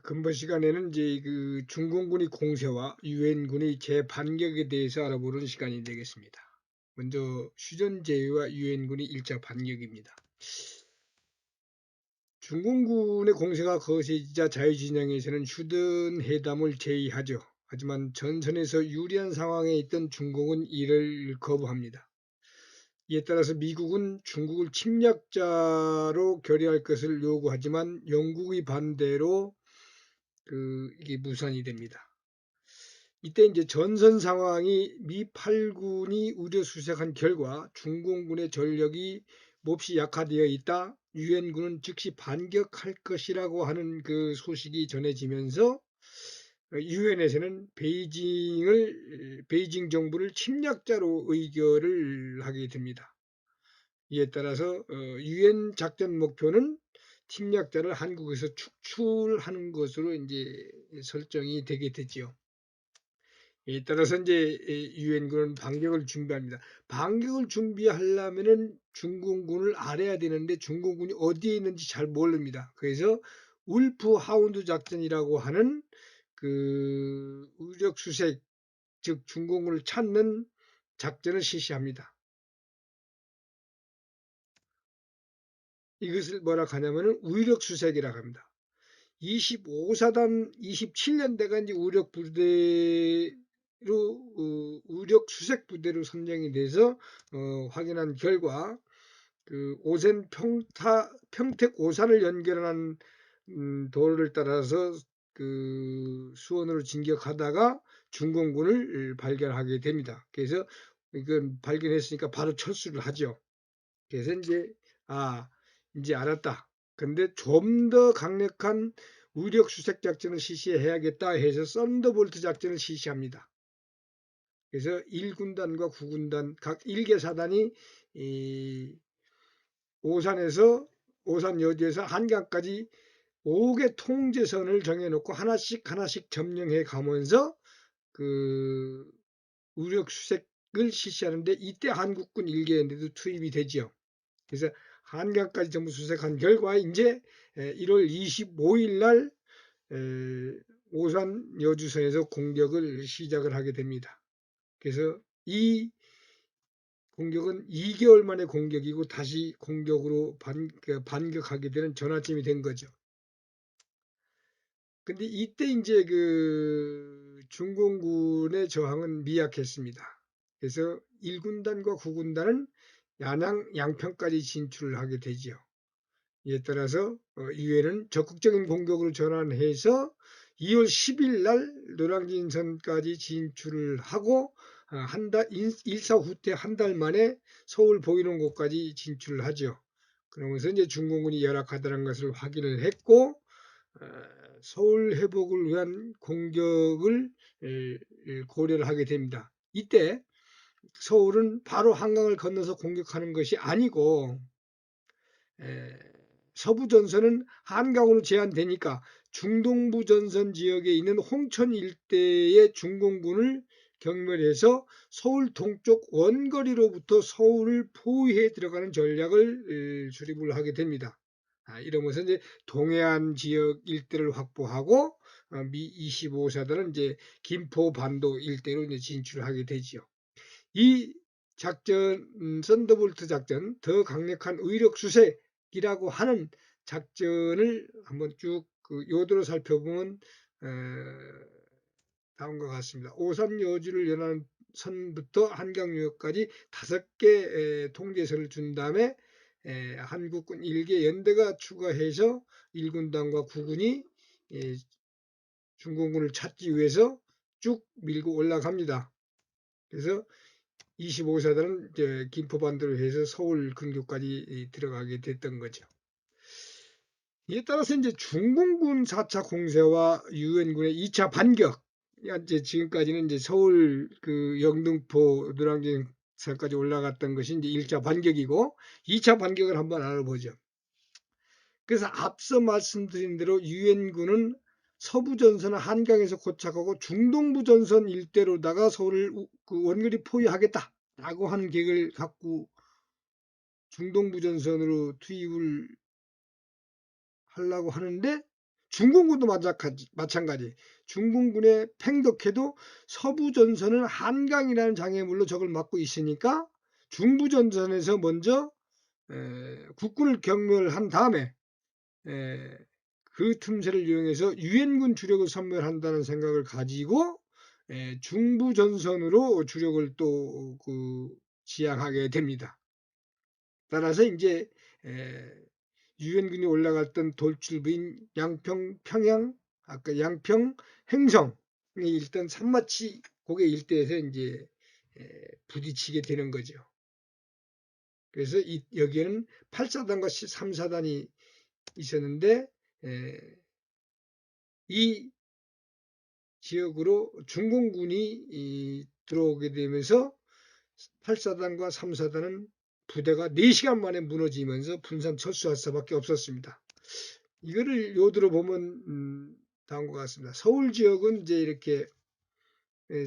근본 시간에는 이제 그 중공군의 공세와 유엔군의 재반격에 대해서 알아보는 시간이 되겠습니다. 먼저 휴전제의와 유엔군의 1차 반격입니다. 중공군의 공세가 거세지자 자유진영에서는 휴전 회담을 제의하죠. 하지만 전선에서 유리한 상황에 있던 중공은 이를 거부합니다. 이에 따라서 미국은 중국을 침략자로 결의할 것을 요구하지만 영국의 반대로 이게 무산이 됩니다. 이때 이제 전선 상황이 미 8군이 우려수색한 결과 중공군의 전력이 몹시 약화되어 있다. 유엔군은 즉시 반격할 것이라고 하는 그 소식이 전해지면서 유엔에서는 베이징 정부를 침략자로 의결을 하게 됩니다. 이에 따라서 유엔 작전 목표는 침략자를 한국에서 축출하는 것으로 이제 설정이 되게 되지요. 이에 따라서 이제 유엔군은 반격을 준비합니다. 반격을 준비하려면은 중공군을 알아야 되는데 중공군이 어디에 있는지 잘 모릅니다. 그래서 울프 하운드 작전이라고 하는 그 의력 수색, 즉 중공군을 찾는 작전을 실시합니다. 이것을 뭐라 하냐면은 의력 수색이라고 합니다. 25사단 27년대가 이제 의력 부대로 의력 수색 부대로 선정이 돼서 확인한 결과 그 오센 평택 오산을 연결하는 도로를 따라서 그 수원으로 진격하다가 중공군을 발견하게 됩니다. 그래서 이건 발견했으니까 바로 철수를 하죠. 그래서 이제 알았다. 근데 좀 더 강력한 의력 수색 작전을 실시해야겠다 해서 썬더볼트 작전을 실시합니다. 그래서 1군단과 9군단 각 1개 사단이 오산 여주에서 한강까지 5개 통제선을 정해놓고 하나씩 점령해 가면서 그 의력 수색을 실시하는데 이때 한국군 1개인데도 투입이 되지요. 그래서 한강까지 전부 수색한 결과 이제 1월 25일 날 오산 여주선에서 공격을 시작을 하게 됩니다. 그래서 이 공격은 2개월 만의 공격이고 다시 공격으로 반격하게 되는 전환점이 된 거죠. 근데 이때 이제 그 중공군의 저항은 미약했습니다. 그래서 1군단과 9군단은 양평까지 진출을 하게 되지요. 이에 따라서 유엔은 적극적인 공격으로 전환해서 2월 10일 날 노량진선까지 진출을 하고 일사후퇴 한 달 만에 서울 보이는 곳까지 진출을 하죠. 그러면서 이제 중공군이 열악하다는 것을 확인을 했고 서울 회복을 위한 공격을 고려를 하게 됩니다. 이때 서울은 바로 한강을 건너서 공격하는 것이 아니고 서부 전선은 한강으로 제한되니까 중동부 전선 지역에 있는 홍천 일대의 중공군을 경멸해서 서울 동쪽 원거리로부터 서울을 포위해 들어가는 전략을 수립을 하게 됩니다. 이러면서 이제 동해안 지역 일대를 확보하고 미 25사단은 이제 김포반도 일대로 이제 진출하게 되지요. 이 작전, 썬더볼트 작전, 더 강력한 의력 수색이라고 하는 작전을 한번 쭉 그 요도로 살펴보면 다음과 같습니다. 오산 여주를 연하는 선부터 한강유역까지 5개 통제선을 준 다음에 한국군 1개 연대가 추가해서 1군단과 9군이 중공군을 찾기 위해서 쭉 밀고 올라갑니다. 그래서 25사단은 이제 김포반도를 해서 서울 근교까지 들어가게 됐던 거죠. 이에 따라서 이제 중공군 4차 공세와 유엔군의 2차 반격, 이제 지금까지는 이제 서울 그 영등포 노량진선까지 올라갔던 것이 이제 1차 반격이고 2차 반격을 한번 알아보죠. 그래서 앞서 말씀드린 대로 유엔군은 서부 전선을 한강에서 고착하고 중동부 전선 일대로다가 서울을 그 원거리 포위하겠다라고 하는 계획을 갖고 중동부 전선으로 투입을 하려고 하는데 중공군도 마찬가지. 중공군의 팽덕해도 서부전선은 한강이라는 장애물로 적을 막고 있으니까 중부전선에서 먼저 국군을 경멸한 다음에 그 틈새를 이용해서 유엔군 주력을 섬멸한다는 생각을 가지고 중부전선으로 주력을 또 지향하게 됩니다. 따라서 이제 유엔군이 올라갔던 돌출부인 양평, 평양, 아까 양평, 행성이 일단 산마치 고개 일대에서 이제 부딪히게 되는 거죠. 그래서 여기에는 8사단과 3사단이 있었는데 이 지역으로 중공군이 들어오게 되면서 8사단과 3사단은 부대가 4시간 만에 무너지면서 분산 철수할 수밖에 없었습니다. 이거를 요들어 보면 다음과 같습니다. 서울 지역은 이제 이렇게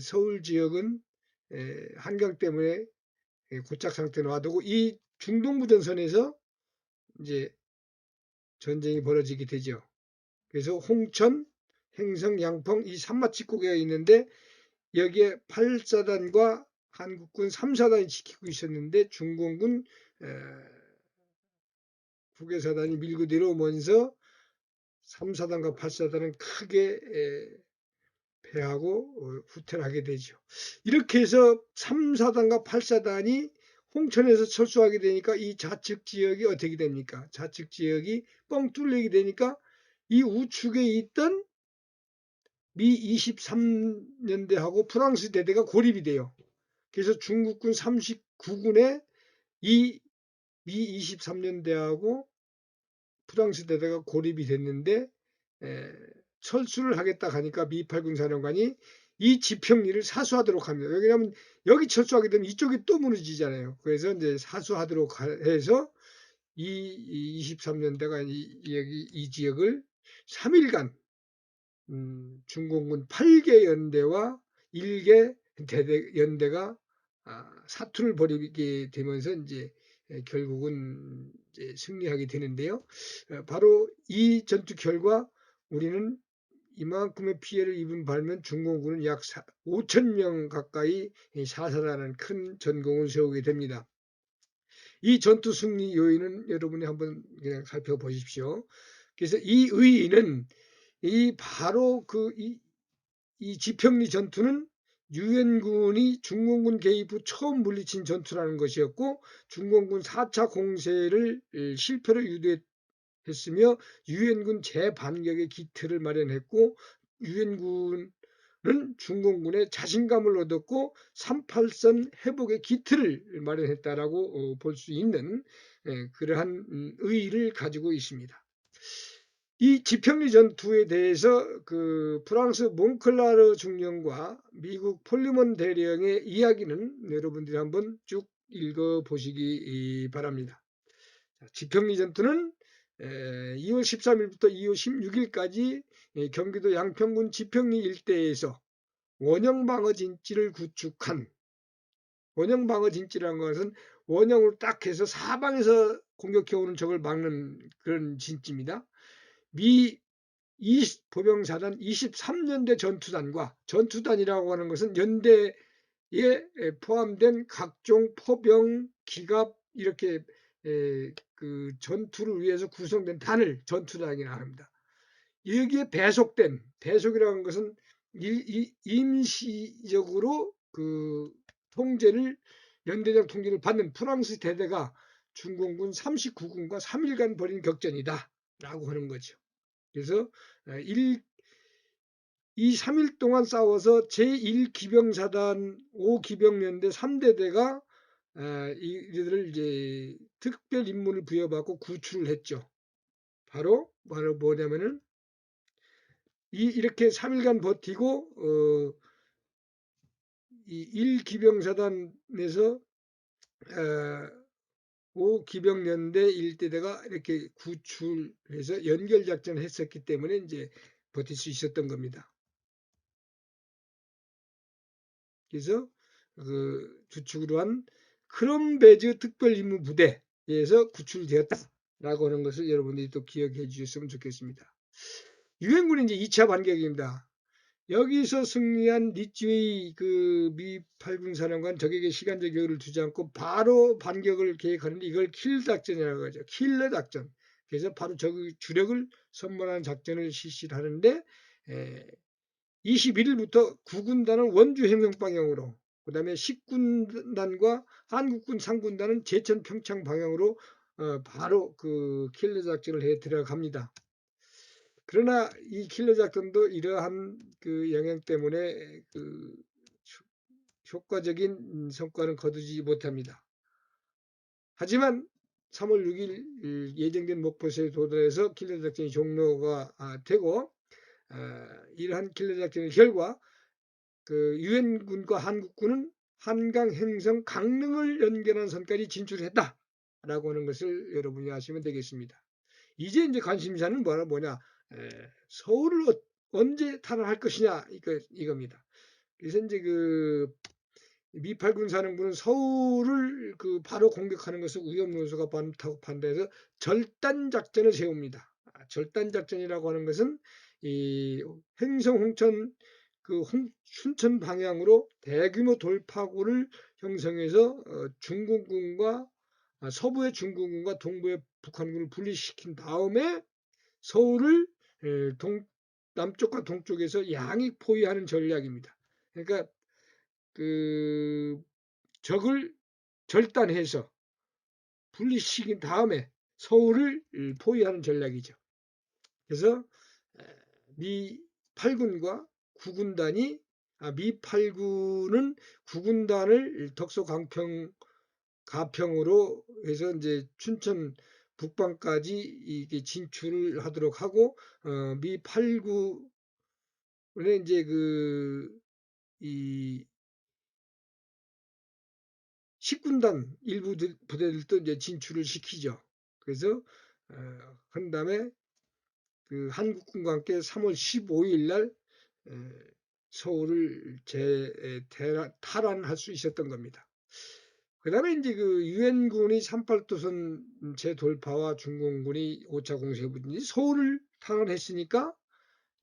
서울 지역은 한강 때문에 고착 상태에 놔두고 이 중동부 전선에서 이제 전쟁이 벌어지게 되죠. 그래서 홍천, 행성, 양평 이 산마치고개가 있는데 여기에 8사단과 한국군 3사단이 지키고 있었는데 중공군 국외사단이 밀고 내려오면서 3사단과 8사단은 크게 패하고 후퇴하게 되죠. 이렇게 해서 3사단과 8사단이 홍천에서 철수하게 되니까 이 좌측 지역이 어떻게 됩니까? 좌측 지역이 뻥 뚫리게 되니까 이 우측에 있던 미 23년대하고 프랑스 대대가 고립이 돼요. 그래서 중국군 39군에 이 미 23년대하고 프랑스 대대가 고립이 됐는데 철수를 하겠다 하니까 미 8군 사령관이 이 지평리를 사수하도록 합니다. 왜냐하면 여기 철수하게 되면 이쪽이 또 무너지잖아요. 그래서 이제 사수하도록 해서 이 23년대가 여기 이 지역을 3일간 중공군 8개 연대와 1개 대대 연대가 사투를 벌이게 되면서 이제 결국은 이제 승리하게 되는데요. 바로 이 전투 결과 우리는 이만큼의 피해를 입은 반면 중공군은 약 5,000명 가까이 사살하는 큰 전공을 세우게 됩니다. 이 전투 승리 요인은 여러분이 한번 그냥 살펴보십시오. 그래서 이 의의는 바로 이 지평리 전투는 유엔군이 중공군 개입 후 처음 물리친 전투라는 것이었고 중공군 4차 공세를 실패로 유도했으며 유엔군 재반격의 기틀을 마련했고 유엔군은 중공군의 자신감을 얻었고 38선 회복의 기틀을 마련했다라고 볼 수 있는 그러한 의의를 가지고 있습니다. 이 지평리 전투에 대해서 그 프랑스 몽클라르 중령과 미국 폴리몬 대령의 이야기는 여러분들이 한번 쭉 읽어보시기 바랍니다. 지평리 전투는 2월 13일부터 2월 16일까지 경기도 양평군 지평리 일대에서 원형방어 진지를 구축한 원형방어 진지라는 것은 원형으로 딱 해서 사방에서 공격해오는 적을 막는 그런 진지입니다. 미 보병사단 23년대 전투단과 전투단이라고 하는 것은 연대에 포함된 각종 포병, 기갑 이렇게 그 전투를 위해서 구성된 단을 전투단이라고 합니다. 여기에 배속이라는 것은 임시적으로 그 통제를 연대장 통제를 받는 프랑스 대대가 중공군 39군과 3일간 벌인 격전이다 라고 하는 거죠. 그래서 이 3일 동안 싸워서 제1기병사단 5기병연대 3대대가 이들을 이제 특별 임무를 부여받고 구출을 했죠. 바로 뭐냐면은 이렇게 3일간 버티고 이 1기병사단에서 5기병연대 1대대가 이렇게 구출해서 연결작전을 했었기 때문에 이제 버틸 수 있었던 겁니다. 그래서 그 주축으로 한 크롬베즈 특별임무 부대에서 구출되었다라고 하는 것을 여러분들이 또 기억해 주셨으면 좋겠습니다. 유엔군이 이제 2차 반격입니다. 여기서 승리한 리츠웨이 그 미 8군 사령관 적에게 시간적 여유를 두지 않고 바로 반격을 계획하는데 이걸 킬 작전이라고 하죠. 킬러 작전. 그래서 바로 적의 주력을 선몰하는 작전을 실시를 하는데 21일부터 9군단은 원주 행성 방향으로, 그 다음에 10군단과 한국군 상군단은 제천 평창 방향으로 바로 그 킬러 작전을 해 들어갑니다. 그러나 이 킬러 작전도 이러한 그 영향 때문에 그 효과적인 성과는 거두지 못합니다. 하지만 3월 6일 예정된 목표소에 도달해서 킬러 작전이 종료가 되고 이러한 킬러 작전의 결과 그 유엔군과 한국군은 한강 행성 강릉을 연결하는 선까지 진출했다라고 하는 것을 여러분이 아시면 되겠습니다. 이제 관심사는 뭐냐? 서울을 언제 탈환할 것이냐 이겁니다. 그래서 이제 그 미8군 사령부는 서울을 그 바로 공격하는 것을 위험 요소가 많다고 판단해서 절단 작전을 세웁니다. 절단 작전이라고 하는 것은 이 행성 홍천 그 춘천 방향으로 대규모 돌파구를 형성해서 중공군과 서부의 중공군과 동부의 북한군을 분리시킨 다음에 서울을 남쪽과 동쪽에서 양익 포위하는 전략입니다. 그러니까 그 적을 절단해서 분리시킨 다음에 서울을 포위하는 전략이죠. 그래서 미 8군과 9군단이 미 8군은 9군단을 덕소 가평으로 해서 이제 춘천 북방까지 이게 진출을 하도록 하고 미 8군의 이제 이 10군단 일부 부대들도 이제 진출을 시키죠. 그래서 한 다음에 그 한국군과 함께 3월 15일 날 서울을 탈환할 수 있었던 겁니다. 그 다음에 이제 그 유엔군이 38도선 재돌파와 중공군이 5차 공세부진이 서울을 탈환했으니까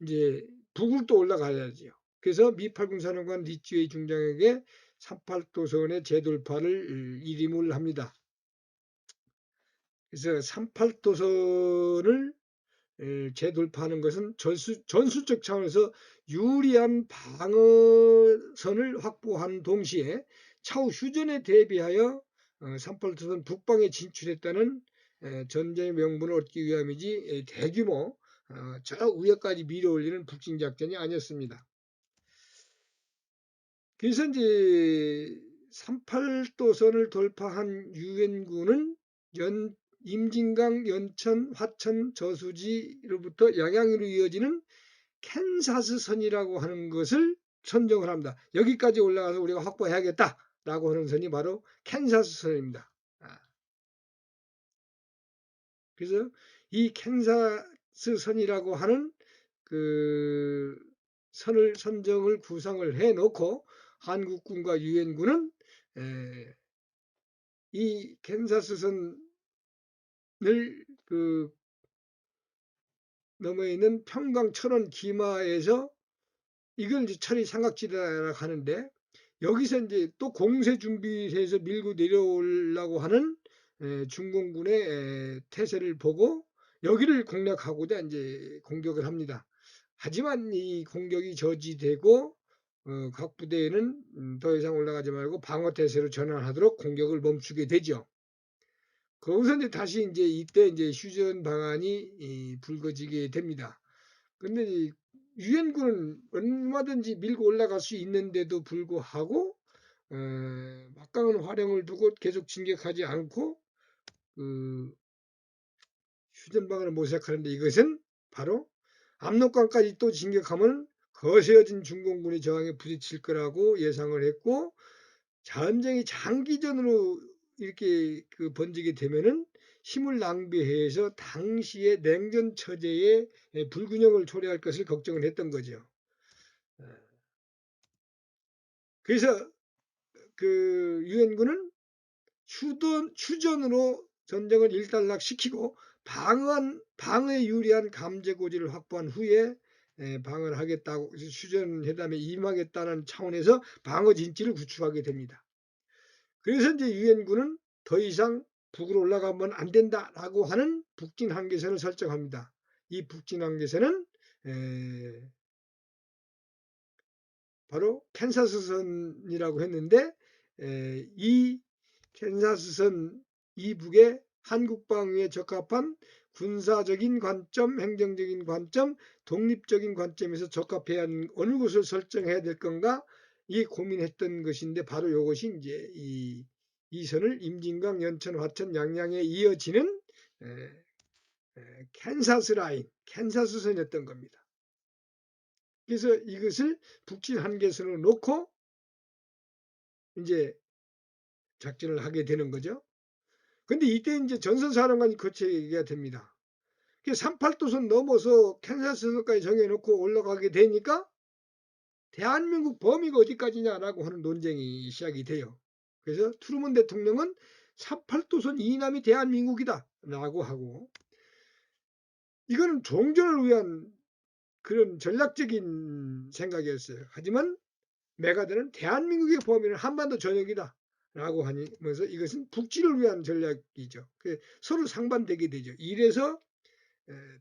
이제 북으로 또 올라가야죠. 그래서 미 8군 사령관 리츠웨이 중장에게 38도선의 재돌파를 일임을 합니다. 그래서 38도선을 재돌파하는 것은 전술적 차원에서 유리한 방어선을 확보한 동시에 차후 휴전에 대비하여 38도선 북방에 진출했다는 전쟁의 명분을 얻기 위함이지 대규모 저 위에까지 밀어올리는 북진작전이 아니었습니다. 그래서 이제 38도선을 돌파한 유엔군은 임진강, 연천, 화천, 저수지로부터 양양으로 이어지는 캔사스 선이라고 하는 것을 선정을 합니다. 여기까지 올라가서 우리가 확보해야겠다라고 하는 선이 바로 캔사스 선입니다. 그래서 이 캔사스 선이라고 하는 그 선을 선정을 구상을 해놓고 한국군과 유엔군은 이 캔사스 선을 그 넘어 있는 평강 철원 기마에서 이걸 이제 철이 삼각지대라고 하는데 여기서 이제 또 공세 준비해서 밀고 내려오려고 하는 중공군의 태세를 보고 여기를 공략하고자 이제 공격을 합니다. 하지만 이 공격이 저지되고 각 부대에는 더 이상 올라가지 말고 방어 태세로 전환하도록 공격을 멈추게 되죠. 거기서 이제 다시 이제 이때 이제 휴전 방안이 불거지게 됩니다. 근데 유엔군은 얼마든지 밀고 올라갈 수 있는데도 불구하고 막강한 화력을 두고 계속 진격하지 않고 그 휴전 방안을 모색하는데 이것은 바로 압록강까지 또 진격하면 거세어진 중공군의 저항에 부딪힐 거라고 예상을 했고 전쟁이 장기전으로 이렇게 번지게 되면은 힘을 낭비해서 당시의 냉전 처제의 불균형을 초래할 것을 걱정을 했던 거죠. 그래서 그 유엔군은 휴전으로 전쟁을 일단락시키고 방어에 유리한 감제 고지를 확보한 후에 방어를 하겠다고 휴전회담에 임하겠다는 차원에서 방어 진지를 구축하게 됩니다. 그래서 이제 유엔군은 더 이상 북으로 올라가면 안 된다라고 하는 북진 한계선을 설정합니다. 이 북진 한계선은 바로 캔사스선이라고 했는데 이 캔사스선 이북에 한국 방위에 적합한 군사적인 관점, 행정적인 관점, 독립적인 관점에서 적합해야 하는 어느 곳을 설정해야 될 건가 이 고민했던 것인데 바로 이것이 이제 이 선을 임진강, 연천, 화천, 양양에 이어지는 캔사스 라인, 캔사스 선이었던 겁니다. 그래서 이것을 북진 한계선으로 놓고 이제 작전을 하게 되는 거죠. 근데 이때 이제 전선사령관이 거쳐 얘기가 됩니다. 38도선 넘어서 캔사스선까지 정해놓고 올라가게 되니까 대한민국 범위가 어디까지냐라고 하는 논쟁이 시작이 돼요. 그래서 트루먼 대통령은 38도선 이남이 대한민국이다 라고 하고 이거는 종전을 위한 그런 전략적인 생각이었어요. 하지만 메가드는 대한민국의 범위는 한반도 전역이다 라고 하면서 이것은 북진을 위한 전략이죠. 서로 상반되게 되죠. 이래서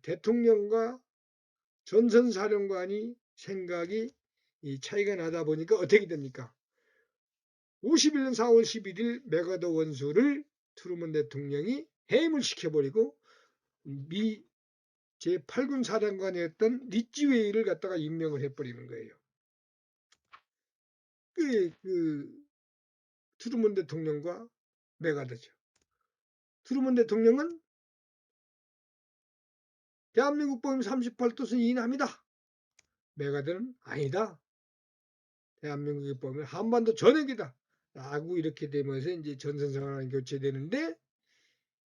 대통령과 전선사령관이 생각이 차이가 나다 보니까 어떻게 됩니까? 51년 4월 11일 메가더 원수를 트루먼 대통령이 해임을 시켜버리고 미 제8군 사령관이었던 리찌웨이를 갖다가 임명을 해버리는 거예요. 트루먼 대통령과 메가더죠. 트루먼 대통령은 대한민국 범위 38도선 이남이다. 메가더는 아니다. 대한민국의 범위 한반도 전역이다. 라고 이렇게 되면서 이제 전선사령관이 교체되는데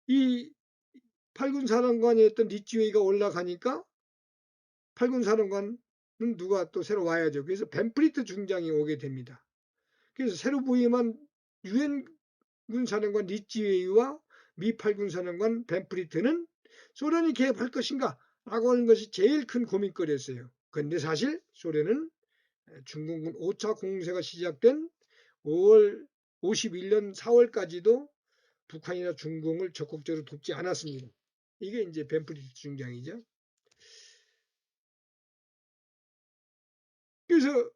이 8군 사령관이었던 리찌웨이가 올라가니까 8군 사령관은 누가 또 새로 와야죠. 그래서 벤프리트 중장이 오게 됩니다. 그래서 새로 부임한 유엔군 사령관 리찌웨이와 미 8군 사령관 벤프리트는 소련이 개입할 것인가 라고 하는 것이 제일 큰 고민거리였어요. 그런데 사실 소련은 중공군 5차 공세가 시작된 5월 51년 4월까지도 북한이나 중공을 적극적으로 돕지 않았습니다. 이게 이제 벤프리트 중장이죠. 그래서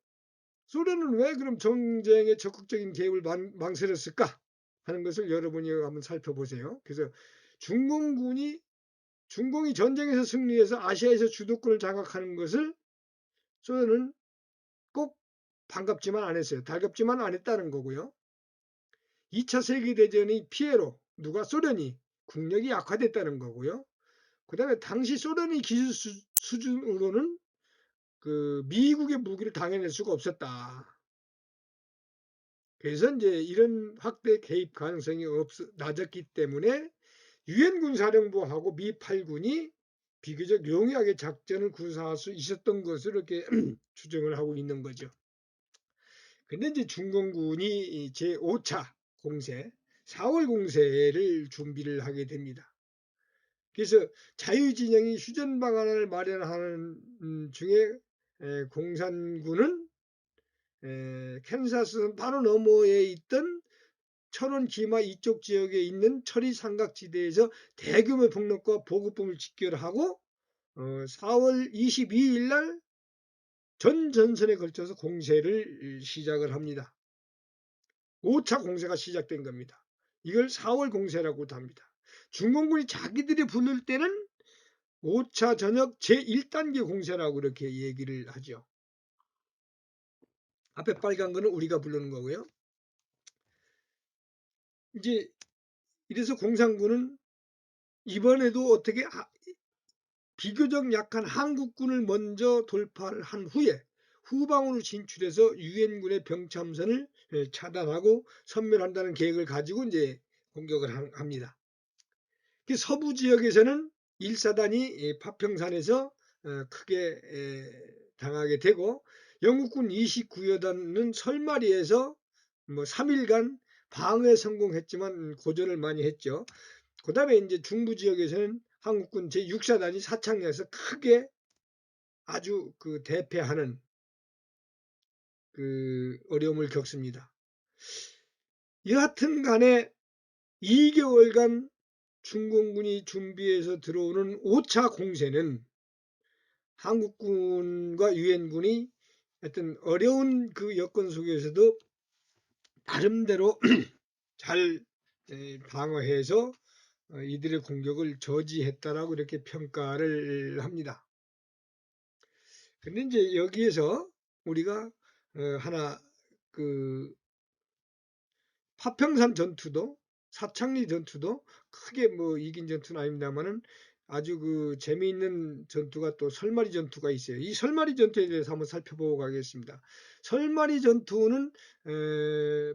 소련은 왜 그럼 전쟁에 적극적인 개입을 망설였을까 하는 것을 여러분이 한번 살펴보세요. 그래서 중공이 전쟁에서 승리해서 아시아에서 주도권을 장악하는 것을 소련은 꼭 반갑지만 안 했어요. 달갑지만 안 했다는 거고요. 2차 세계대전의 피해로 소련이 국력이 약화됐다는 거고요. 그 다음에 당시 소련의 기술 수준으로는 미국의 무기를 당해낼 수가 없었다. 그래서 이제 이런 확대 개입 가능성이 낮았기 때문에 유엔군 사령부하고 미 8군이 비교적 용이하게 작전을 구사할 수 있었던 것으로 이렇게 추정을 하고 있는 거죠. 근데 이제 중공군이 제5차 공세, 4월 공세를 준비를 하게 됩니다. 그래서 자유진영이 휴전 방안을 마련하는 중에 공산군은 캔사스 바로 너머에 있던 철원 기마 이쪽 지역에 있는 철이 삼각지대에서 대규모 폭력과 보급품을 집결하고 4월 22일 날 전 전선에 걸쳐서 공세를 시작을 합니다. 5차 공세가 시작된 겁니다. 이걸 4월 공세라고도 합니다. 중공군이 자기들이 부를 때는 5차 전역 제1단계 공세라고 이렇게 얘기를 하죠. 앞에 빨간 거는 우리가 부르는 거고요. 이제 이래서 공산군은 이번에도 어떻게 비교적 약한 한국군을 먼저 돌파를 한 후에 후방으로 진출해서 유엔군의 병참선을 차단하고 섬멸한다는 계획을 가지고 이제 공격을 합니다. 서부 지역에서는 1사단이 파평산에서 크게 당하게 되고 영국군 29여단은 설마리에서 3일간 방어에 성공했지만 고전을 많이 했죠. 그 다음에 이제 중부 지역에서는 한국군 제6사단이 사창리에서 크게 아주 그 대패하는 그 어려움을 겪습니다. 여하튼 간에 2개월간 중공군이 준비해서 들어오는 5차 공세는 한국군과 유엔군이 하여튼 어려운 그 여건 속에서도 나름대로 잘 방어해서 이들의 공격을 저지했다라고 이렇게 평가를 합니다. 근데 이제 여기에서 우리가 하나 그 파평산 전투도 사창리 전투도 크게 뭐 이긴 전투는 아닙니다만은 아주 그 재미있는 전투가 또 설마리 전투가 있어요. 이 설마리 전투에 대해서 한번 살펴보고 가겠습니다. 설마리 전투는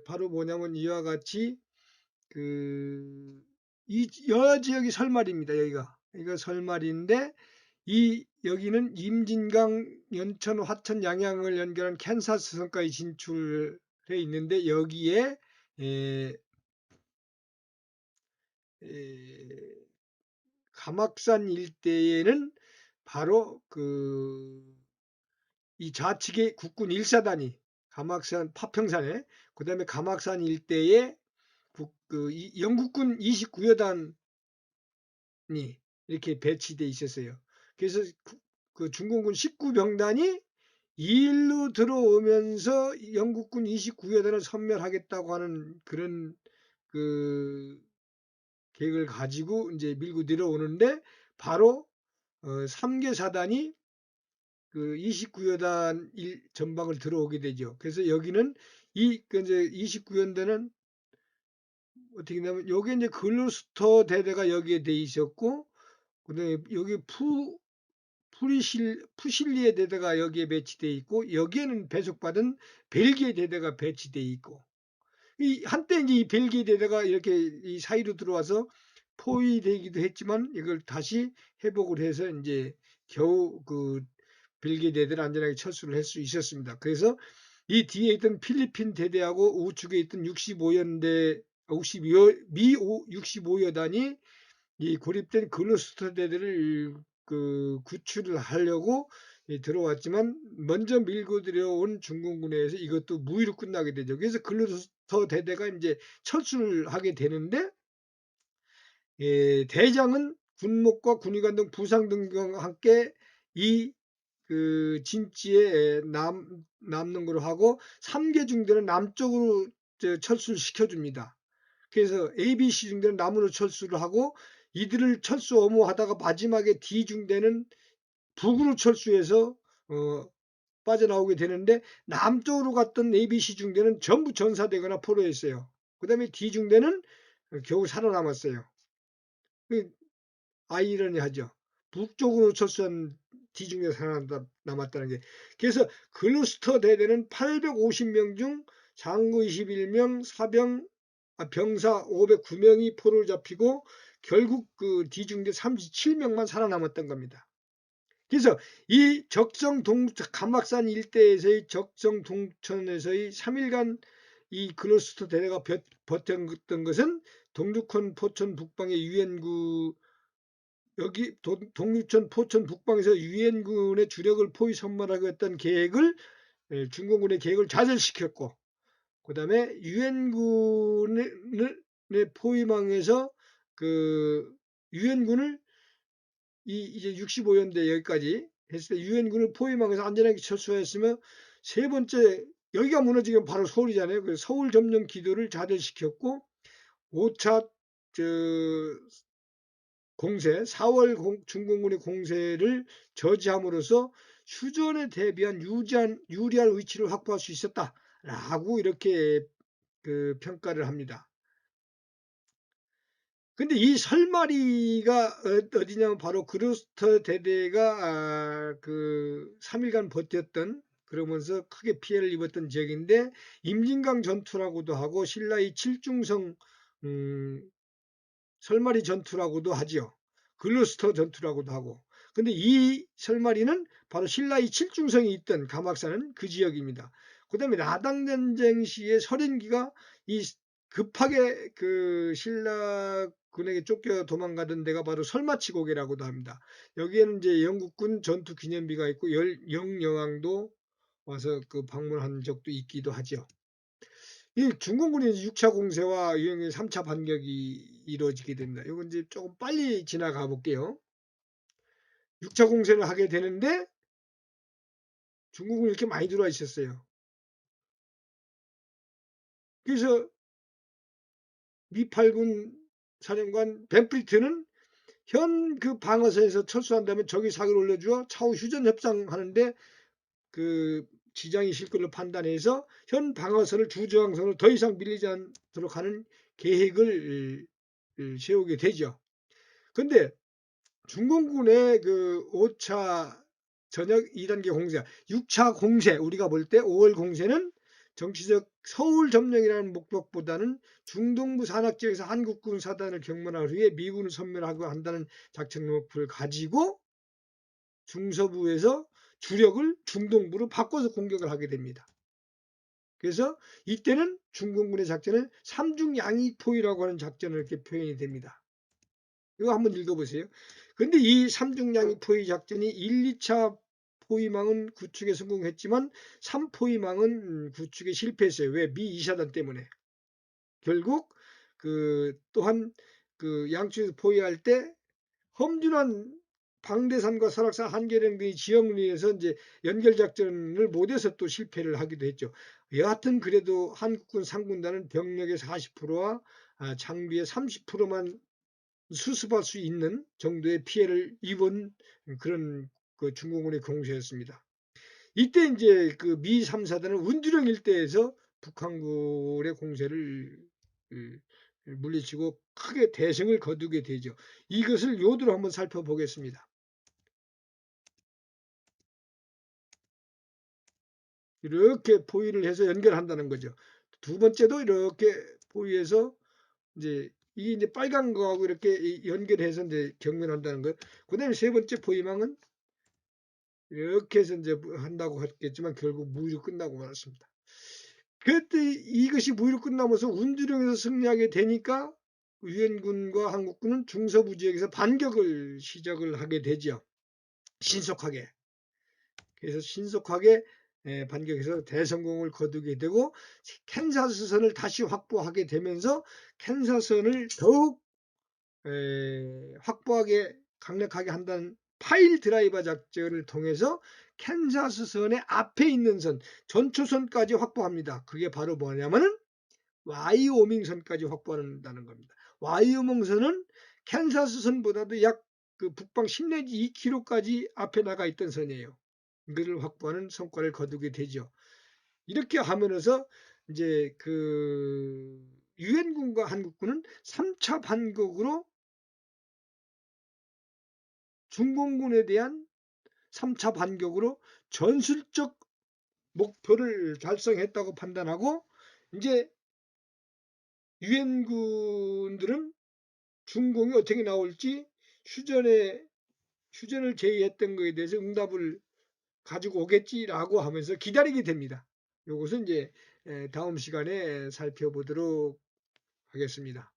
바로 뭐냐면 이와 같이 그 이 여러 지역이 설마리입니다. 여기가 설마리인데 이 여기는 임진강, 연천, 화천, 양양을 연결한 캔사스 선까지 진출해 있는데 여기에 가막산 일대에는 바로 이 좌측에 국군 1사단이 가막산 파평산에 그다음에 가막산 일대에 영국군 29여단이 이렇게 배치돼 있었어요. 그래서 그 중공군 19병단이 이 일로 들어오면서 영국군 29여단을 섬멸하겠다고 하는 그런 그 계획을 가지고 이제 밀고 내려오는데 바로 3개 사단이 그 29여단 전방을 들어오게 되죠. 그래서 여기는 이제 29연대는 어떻게 되냐면 여기 이제 글루스터 대대가 여기에 돼 있었고 그다음에 여기 푸실리에 대대가 여기에 배치돼 있고 여기에는 배속받은 벨기에 대대가 배치돼 있고 이 한때 이제 이 벨기에 대대가 이렇게 이 사이로 들어와서 포위되기도 했지만 이걸 다시 회복을 해서 이제 겨우 그 벨기에 대대를 안전하게 철수를 할 수 있었습니다. 그래서 이 뒤에 있던 필리핀 대대하고 우측에 있던 65연대 65여단이 이 고립된 글루스터 대대를 그 구출을 하려고 들어왔지만 먼저 밀고 들어온 중공군에 의해서 이것도 무위로 끝나게 되죠. 그래서 글루스터 대대가 이제 철수를 하게 되는데 대장은 군목과 군의관 등 부상 등과 함께 이 그 진지에 남는 걸로 하고 3개 중대는 남쪽으로 철수를 시켜줍니다. 그래서 A, B, C 중대는 남으로 철수를 하고 이들을 철수 엄호하다가 마지막에 D 중대는 북으로 철수해서 빠져나오게 되는데 남쪽으로 갔던 A, B, C 중대는 전부 전사되거나 포로했어요. 그 다음에 D 중대는 겨우 살아남았어요. 아이러니하죠. 북쪽으로 철수한 D 중대 살아남았다는 게. 그래서 글루스터 대대는 850명 중 장구 21명, 병사 509명이 포로를 잡히고 결국 그 D 중대 37명만 살아남았던 겁니다. 그래서 이 가막산 일대에서의 적정 동천에서의 3일간 이 글루스터 대대가 버텼던 것은 동두천 포천 북방의 유엔구 여기 동두천 포천 북방에서 유엔군의 주력을 포위 선멸하고 했던 계획을 중공군의 계획을 좌절시켰고 그다음에 유엔군의 포위망에서 그 유엔군을 이제 65연대 여기까지 했을 때 유엔군을 포위망에서 안전하게 철수했으면 세 번째 여기가 무너지면 바로 서울이잖아요. 그래서 서울 점령 기도를 좌절시켰고 5차 공세 4월 중공군의 공세를 저지함으로써 휴전에 대비한 유리한 위치를 확보할 수 있었다라고 이렇게 그 평가를 합니다. 근데 이 설마리가 어디냐면 바로 글루스터 대대가 그 3일간 버텼던 그러면서 크게 피해를 입었던 지역인데 임진강 전투라고도 하고 신라의 칠중성 설마리 전투라고도 하지요. 글루스터 전투라고도 하고. 근데 이 설마리는 바로 신라의 칠중성이 있던 가막산은 그 지역입니다. 그 다음에 나당전쟁 시에 설인기가 이 급하게 그 신라 군에게 쫓겨 도망가던 데가 바로 설마치고개라고도 합니다. 여기에는 이제 영국군 전투 기념비가 있고 영여왕도 와서 그 방문한 적도 있기도 하죠. 이 중공군의 6차 공세와 유형의 3차 반격이 이루어지게 됩니다. 이건 이제 조금 빨리 지나가 볼게요. 6차 공세를 하게 되는데 중국은 이렇게 많이 들어와 있었어요. 그래서 미8군 사령관 벤프리트는 현 그 방어선에서 철수한다면 적이 사기를 올려주어 차후 휴전 협상하는데 그 지장이 있을 걸로 판단해서 현 방어선을 주저항선으로 더 이상 밀리지 않도록 하는 계획을 세우게 되죠. 근데 중공군의 그 5차 전역 2단계 공세, 6차 공세, 우리가 볼 때 5월 공세는 정치적 서울 점령이라는 목적보다는 중동부 산악지역에서 한국군 사단을 경멸한 후에 미군을 섬멸하고 한다는 작전 목표를 가지고 중서부에서 주력을 중동부로 바꿔서 공격을 하게 됩니다. 그래서 이때는 중공군의 작전을 삼중양이포위라고 하는 작전을 이렇게 표현이 됩니다. 이거 한번 읽어보세요. 근데 이 삼중양이포위 작전이 1, 2차 포위망은 구축에 성공했지만 3포위망은 구축에 실패했어요. 왜? 미 2사단 때문에. 결국 그 또한 그 양쪽에서 포위할 때 험준한 방대산과 설악산 한계령 등의 지형을 위해서 이제 연결 작전을 못해서 또 실패를 하기도 했죠. 여하튼 그래도 한국군 상군단은 병력의 40%와 장비의 30%만 수습할 수 있는 정도의 피해를 입은 그런 그 중공군의 공세였습니다. 이때 이제 그 미 3사단은 운주령 일대에서 북한군의 공세를 물리치고 크게 대승을 거두게 되죠. 이것을 요도로 한번 살펴보겠습니다. 이렇게 포위를 해서 연결한다는 거죠. 두 번째도 이렇게 포위해서 이제 이게 이제 빨간 거하고 이렇게 연결해서 이제 경멸한다는 것. 그다음에 세 번째 포위망은 이렇게 해서 이제 한다고 했겠지만 결국 무위로 끝나고 말았습니다. 그때 이것이 무위로 끝나면서 운주령에서 승리하게 되니까 유엔군과 한국군은 중서부 지역에서 반격을 시작을 하게 되죠. 신속하게. 그래서 신속하게 반격해서 대성공을 거두게 되고 캔사스선을 다시 확보하게 되면서 캔사스선을 더욱 확보하게 강력하게 한다는 파일 드라이버 작전을 통해서 캔사스선의 앞에 있는 선, 전초선까지 확보합니다. 그게 바로 뭐냐면은 와이오밍선까지 확보한다는 겁니다. 와이오밍선은 캔사스선보다도 약 그 북방 10 내지 2km까지 앞에 나가 있던 선이에요. 이거를 확보하는 성과를 거두게 되죠. 이렇게 하면서 이제 그 유엔군과 한국군은 3차 반격으로 중공군에 대한 3차 반격으로 전술적 목표를 달성했다고 판단하고 이제 유엔군들은 중공이 어떻게 나올지 휴전을 제의했던 것에 대해서 응답을 가지고 오겠지라고 하면서 기다리게 됩니다. 이것은 이제 다음 시간에 살펴보도록 하겠습니다.